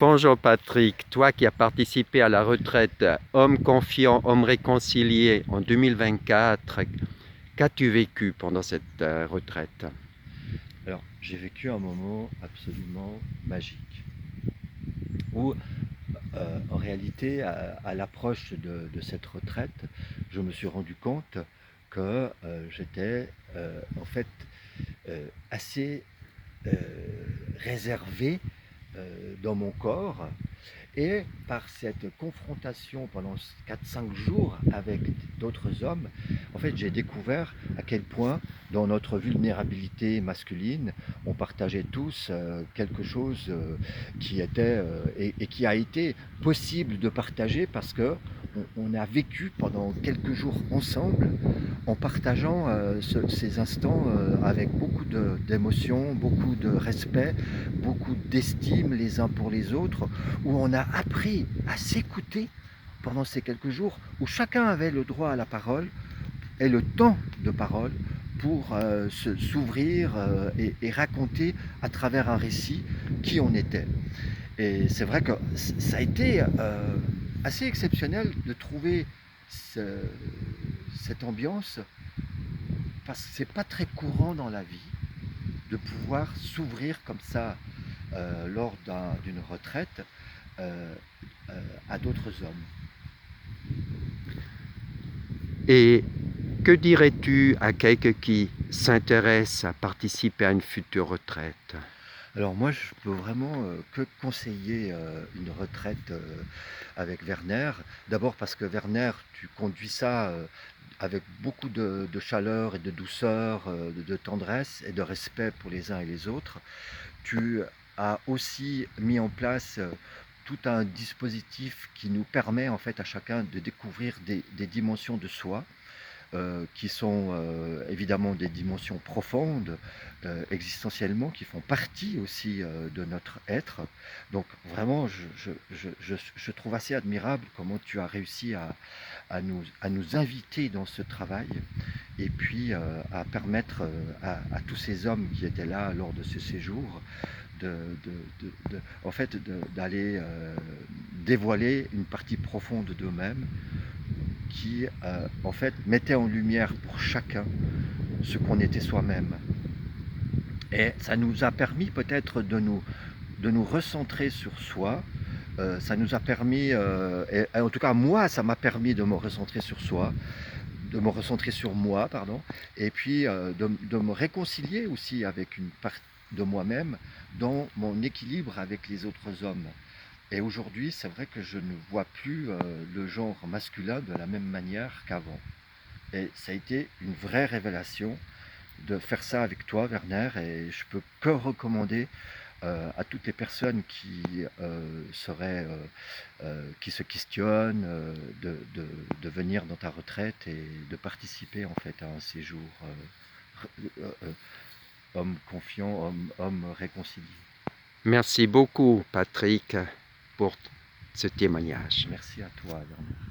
Bonjour Patrick, toi qui as participé à la retraite Homme confiant, homme réconcilié en 2024, qu'as-tu vécu pendant cette retraite? Alors, j'ai vécu un moment absolument magique où, en réalité, à l'approche de cette retraite, je me suis rendu compte que j'étais en fait assez euh, réservé dans mon corps. Et par cette confrontation pendant 4-5 jours avec d'autres hommes, en fait, j'ai découvert à quel point, dans notre vulnérabilité masculine, on partageait tous quelque chose qui était et qui a été possible de partager parce que on a vécu pendant quelques jours ensemble en partageant ces instants avec beaucoup d'émotions, beaucoup de respect, beaucoup d'estime les uns pour les autres, où on a appris à s'écouter pendant ces quelques jours, où chacun avait le droit à la parole et le temps de parole pour s'ouvrir et raconter à travers un récit qui on était. Et c'est vrai que ça a été assez exceptionnel de trouver ce- cette ambiance parce que c'est pas très courant dans la vie de pouvoir s'ouvrir comme ça lors d'une retraite euh, à d'autres hommes. Et que dirais-tu à quelqu'un qui s'intéresse à participer à une future retraite? Alors moi, je peux vraiment que conseiller une retraite avec Werner. D'abord parce que Werner, tu conduis ça avec beaucoup de chaleur et de douceur, de tendresse et de respect pour les uns et les autres. Tu as aussi mis en place tout un dispositif qui nous permet en fait à chacun de découvrir des dimensions de soi qui sont évidemment des dimensions profondes, existentiellement, qui font partie aussi de notre être. Donc vraiment, je trouve assez admirable comment tu as réussi à nous inviter dans ce travail et puis à permettre à tous ces hommes qui étaient là lors de ce séjour de, en fait, d'aller dévoiler une partie profonde d'eux-mêmes qui, en fait, mettait en lumière pour chacun ce qu'on était soi-même. Et ça nous a permis peut-être de nous recentrer sur soi. Ça nous a permis, et en tout cas moi, ça m'a permis de me recentrer sur soi, de me recentrer sur moi, pardon, et puis de me réconcilier aussi avec une partie de moi-même dans mon équilibre avec les autres hommes. Et aujourd'hui, c'est vrai que je ne vois plus le genre masculin de la même manière qu'avant. Et ça a été une vraie révélation de faire ça avec toi, Werner, et je peux que recommander à toutes les personnes qui se questionnent de venir dans ta retraite et de participer en fait à un séjour homme confiant, homme réconcilié. Merci beaucoup Patrick pour ce témoignage. Merci à toi, Werner.